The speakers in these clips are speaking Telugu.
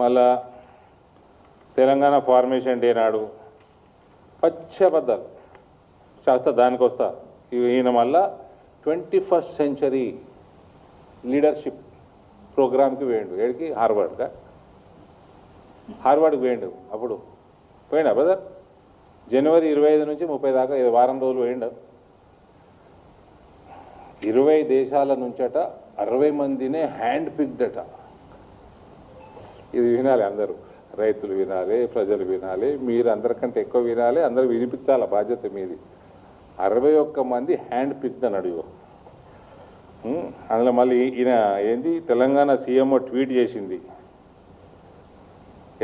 మళ్ళా తెలంగాణ ఫార్మేషన్ డే నాడు పచ్చబద్దాలు శాస్త్ర దానికి వస్తా ఈయన మళ్ళా 21st సెంచరీ లీడర్షిప్ ప్రోగ్రామ్కి వేయండు ఏడికి హార్వర్డ్కి వేయండు అప్పుడు పోయిండా బ్రదర్ జనవరి 25 నుంచి 30 దాకా వారం రోజులు వేయండు 20 దేశాల నుంచట 60 మందినే హ్యాండ్ పిక్డ్ అట. ఇది వినాలి అందరూ, రైతులు వినాలి, ప్రజలు వినాలి, మీరు అందరికంటే ఎక్కువ వినాలి, అందరూ వినిపించాల బాధ్యత మీది. 61 మంది హ్యాండ్ పిక్డ్ అని అడుగు. అందులో మళ్ళీ ఈయన ఏంది తెలంగాణ సీఎంఓ ట్వీట్ చేసింది,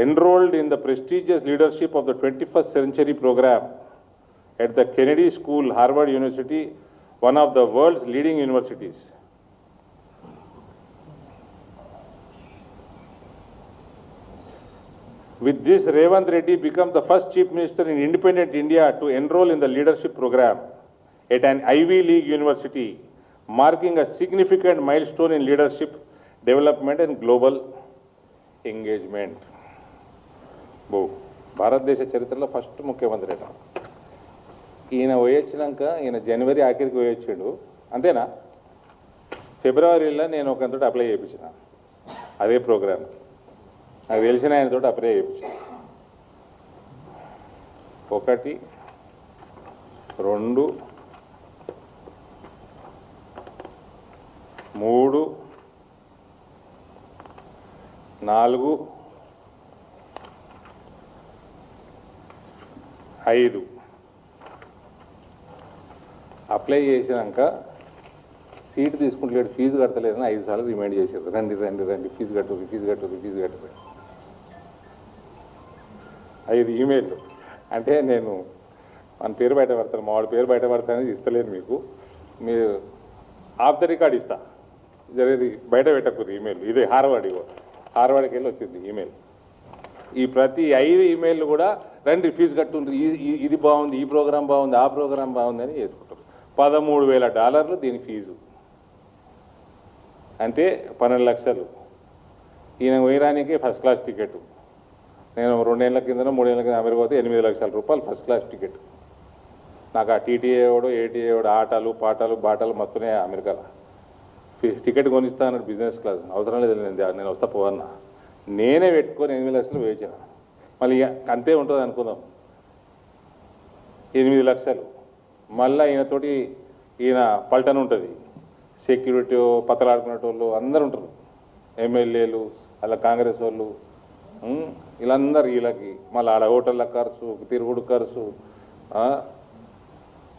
enrolled in the prestigious leadership of the 21st century program at the Kennedy School, Harvard University, one of the world's leading universities. With this, Revant Reddy became the first chief minister in independent India to enroll in the leadership program at an Ivy League university, marking a significant milestone in leadership development and global engagement. భారతదేశ చరిత్రలో ఫస్ట్ ముఖ్యమంత్రి అట. ఈయన పోయొచ్చినాక ఈయన జనవరి ఆఖరికి పోయొచ్చాడు అంతేనా. ఫిబ్రవరిలో నేను ఒకంతో అప్లై చేయించిన అదే ప్రోగ్రామ్, నాకు తెలిసిన ఆయనతో అప్లై చేయించిన. 1 2 3 4 5 అప్లై చేసినాక సీటు తీసుకుంటలేడు, ఫీజు కడతలేదని 5 సార్లు రిమైండ్ చేశారు, రండి రండి రండి ఫీజు కట్టరు ఫీజు కట్టరు ఫీజు కట్టరు. 5 ఈమెయిల్. అంటే నేను మన పేరు బయట పడతాను, మా వాడి పేరు బయట పడతానని ఇస్తలేను మీకు, మీరు ఆఫ్ ద రికార్డ్ ఇస్తా, జరిగేది బయట పెట్టకూడదు ఈమెయిల్. ఇదే హార్వర్డ్కి వెళ్ళి వచ్చింది ఈమెయిల్. ఈ ప్రతి 5 ఈమెయిల్ కూడా రండి ఫీజు కట్టుండ్రి, ఇది బాగుంది, ఈ ప్రోగ్రాం బాగుంది, ఆ ప్రోగ్రాం బాగుంది అని చేసుకుంటారు. $13,000 దీని ఫీజు, అంటే 12 లక్షలు. ఈయన పోయడానికే ఫస్ట్ క్లాస్ టికెట్. నేను 2 ఏళ్ల కింద 3 ఏళ్ల కింద అమెరికా పోతే $8 లక్షల ఫస్ట్ క్లాస్ టికెట్. నాకు ఆ టీటీఏ వాడు ఏటీఏ వాడు ఆటలు పాటలు బాటలు మస్తున్నాయి అమెరికాలో. టికెట్ కొనిస్తా అన్నాడు బిజినెస్ క్లాస్, అవసరం లేదు నేను వస్తా పోవన్నా, నేనే పెట్టుకొని 8 లక్షలు వేయించిన. మళ్ళీ అంతే ఉంటుంది అనుకుందాం, 8 లక్షలు. మళ్ళీ ఈయనతోటి ఈయన పల్టన్ ఉంటుంది, సెక్యూరిటీ పతలాడుకునేటోళ్ళు అందరు ఉంటారు, ఎమ్మెల్యేలు అలా కాంగ్రెస్ వాళ్ళు, వీళ్ళందరూ వీళ్ళకి మళ్ళీ ఆడ హోటళ్ళ ఖర్చు, తిరుగుడు ఖర్చు,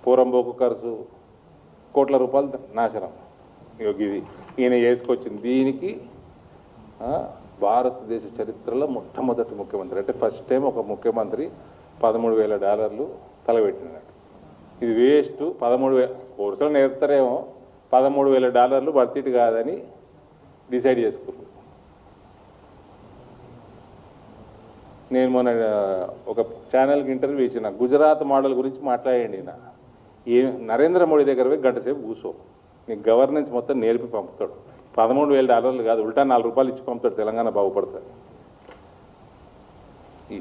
పూరంబోకు ఖర్చు, కోట్ల రూపాయలు నాశనం. ఇది ఈయన చేసుకొచ్చింది. దీనికి భారతదేశ చరిత్రలో మొట్టమొదటి ముఖ్యమంత్రి, అంటే ఫస్ట్ టైం ఒక ముఖ్యమంత్రి $13,000 తలబెట్టినాడు. ఇది వేస్ట్. 13,000 కోర్సులు నేర్పుతారేమో, $13,000 వర్తిట్ కాదని డిసైడ్ చేసుకున్నాను. నేను మొన్న ఒక ఛానల్కి ఇంటర్వ్యూ ఇచ్చిన, గుజరాత్ మోడల్ గురించి మాట్లాడండి. నరేంద్ర మోడీ దగ్గర పోయి గంట సేపు కూర్చో, నీకు గవర్నెన్స్ మొత్తం నేర్పి పంపుతాడు. $13,000 కాదు, ఉల్టా $4 ఇచ్చి పంపుతాడు, తెలంగాణ బాగుపడుతుంది. ఈ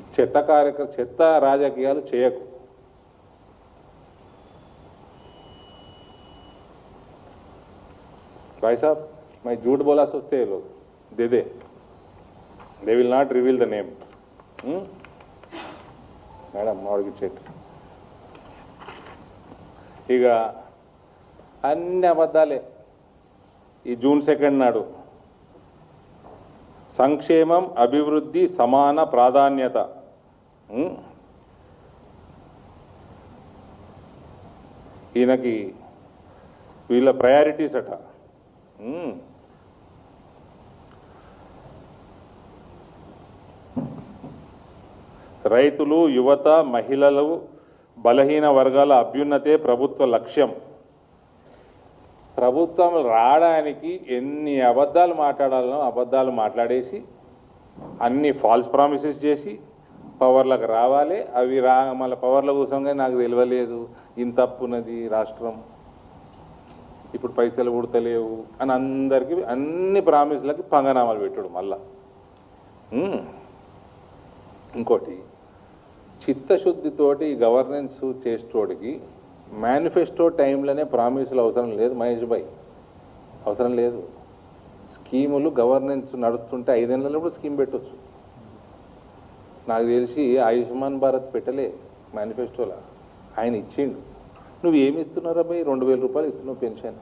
చెత్త రాజకీయాలు చేయకు. भाई साहब मैं झूठ बोला सोचते हैं लोग, they will not reveal the name. Madam మామిడికి చెట్టు. ఇక అన్ని అబద్ధాలే. ఈ జూన్ 2 నాడు సంక్షేమం అభివృద్ధి సమాన ప్రాధాన్యత, ఈయనకి వీళ్ళ ప్రయారిటీస్ అట. రైతులు, యువత, మహిళలు, బలహీన వర్గాల అభ్యున్నతే ప్రభుత్వ లక్ష్యం. ప్రభుత్వం రావడానికి ఎన్ని అబద్ధాలు మాట్లాడాలనో అబద్ధాలు మాట్లాడేసి అన్ని ఫాల్స్ ప్రామిసెస్ చేసి పవర్లకు రావాలి. అవి మళ్ళీ పవర్ల కోసంగా నాకు తెలియలేదు, ఇంత తప్పున్నది రాష్ట్రం, ఇప్పుడు పైసలు పుడతలేవు అని అందరికీ అన్ని ప్రామిస్లకి పంగనామాలు పెట్టాడు. మళ్ళా ఇంకోటి చిత్తశుద్ధితోటి గవర్నెన్స్ చేసేటోడికి మేనిఫెస్టో టైంలోనే ప్రామిసులు అవసరం లేదు మహేష్ భాయ్, అవసరం లేదు. స్కీములు గవర్నెన్స్ నడుస్తుంటే 5 ఏళ్ళలో కూడా స్కీమ్ పెట్టవచ్చు. నాకు తెలిసి ఆయుష్మాన్ భారత్ పెట్టలే మేనిఫెస్టోలా, ఆయన ఇచ్చిండు. నువ్వు ఏమి ఇస్తున్నారా భయ్? 2000 రూపాయలు ఇస్తున్నావు పెన్షన్.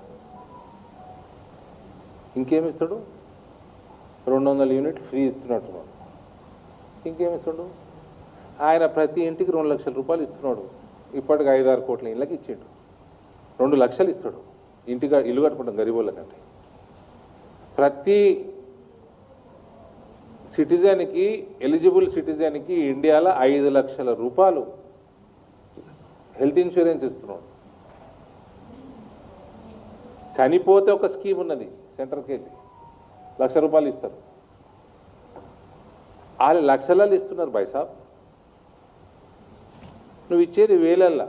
ఇంకేమిస్తాడు? 200 యూనిట్లు ఫ్రీ ఇస్తున్నట్టున్నాడు. ఇంకేమిస్తాడు? ఆయన ప్రతి ఇంటికి 2 లక్షల రూపాయలు ఇస్తున్నాడు. ఇప్పటికి 5-6 కోట్ల ఇళ్ళకి ఇచ్చిండు. 2 లక్షలు ఇస్తాడు ఇంటిగా ఇల్లు కట్టుకుంటాం గరీబోళ్ళకంటే. ప్రతి సిటిజన్కి, ఎలిజిబుల్ సిటిజన్కి ఇండియాలో 5 లక్షల రూపాయలు హెల్త్ ఇన్సూరెన్స్ ఇస్తున్నాడు. చనిపోతే ఒక స్కీమ్ ఉన్నది సెంటర్కి వెళ్ళి 1 లక్ష రూపాయలు ఇస్తారు. వాళ్ళు లక్షలలో ఇస్తున్నారు భాయ్ సాబ్. నువ్వు ఇచ్చేది వేలల్లా.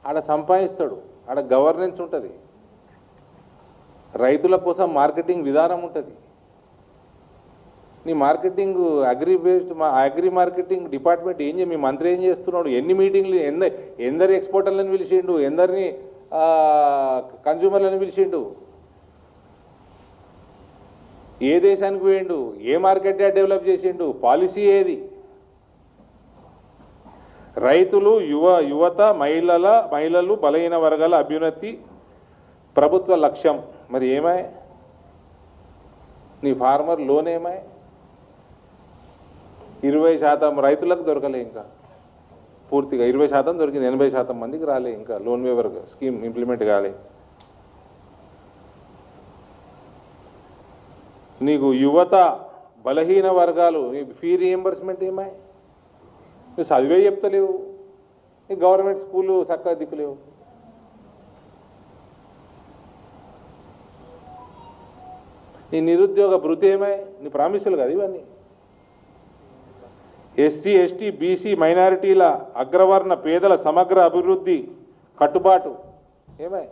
ఆడ సంపాదిస్తాడు, ఆడ గవర్నెన్స్ ఉంటుంది, రైతుల కోసం మార్కెటింగ్ విధానం ఉంటుంది. నీ మార్కెటింగ్ అగ్రి మార్కెటింగ్ డిపార్ట్మెంట్ ఏం మీ మంత్రి ఏం చేస్తున్నాడు? ఎన్ని మీటింగ్లు, ఎందరి ఎక్స్పోర్టర్లను పిలిచిండు, ఎందరిని కన్జ్యూమర్లను పిలిచిండు, ఏ దేశానికి పోయిండు, ఏ మార్కెట్ డెవలప్ చేసిండు, పాలసీ ఏది? రైతులు, యువత, మహిళలు, బలహీన వర్గాల అభ్యున్నతి ప్రభుత్వ లక్ష్యం. మరి ఏమాయ్ నీ ఫార్మర్ లోన్ ఏమాయ్? 20% రైతులకు దొరకలే, ఇంకా పూర్తిగా 20% దొరికింది, 80% మందికి రాలే, ఇంకా లోన్ వేవర్ స్కీమ్ ఇంప్లిమెంట్ కాలే. నీకు యువత, బలహీన వర్గాలు ఫీ రీఎంబర్స్మెంట్ ఏమాయ్? నువ్వు చదివే చెప్తలేవు, నీ గవర్నమెంట్ స్కూలు చక్కగా దిక్కులేవు. నీ నిరుద్యోగ భృతి ఏమాయ్? నీ ప్రామిసులు కదా ఇవన్నీ. ఎస్సీ, ఎస్టీ, బీసీ, మైనారిటీల, అగ్రవర్ణ పేదల సమగ్ర అభివృద్ధి కట్టుబాటు ఏమాయ్?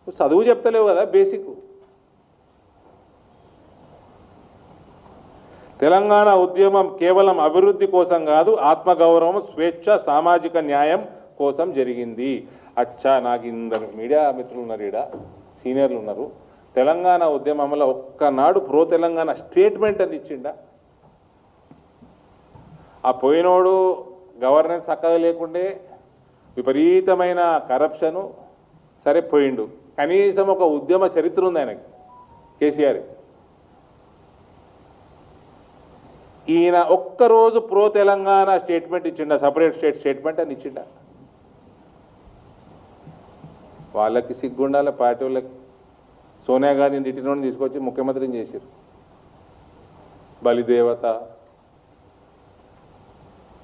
నువ్వు చదువు చెప్తలేవు కదా బేసిక్. తెలంగాణ ఉద్యమం కేవలం అభివృద్ధి కోసం కాదు, ఆత్మగౌరవం, స్వేచ్ఛ, సామాజిక న్యాయం కోసం జరిగింది. అచ్చా, నాకు ఇందరు మీడియా మిత్రులు ఉన్నారు, ఈడ సీనియర్లు ఉన్నారు. తెలంగాణ ఉద్యమంలో ఒక్కనాడు ప్రో తెలంగాణ స్టేట్మెంట్ అని ఇచ్చిండా? ఆ పోయినోడు గవర్నెన్స్ చక్కగా లేకుండే, విపరీతమైన కరప్షను, సరే పోయిండు. కనీసం ఒక ఉద్యమ చరిత్ర ఉంది ఆయనకి, కేసీఆర్. ఈయన ఒక్కరోజు ప్రో తెలంగాణ స్టేట్మెంట్ ఇచ్చిండా? సపరేట్ స్టేట్మెంట్ అని ఇచ్చిండా? వాళ్ళకి సిగ్గుండాల పార్టీ వాళ్ళకి. సోనియా గాంధీని తిట్టినోడిని తీసుకొచ్చి ముఖ్యమంత్రిని చేశారు. బలిదేవత,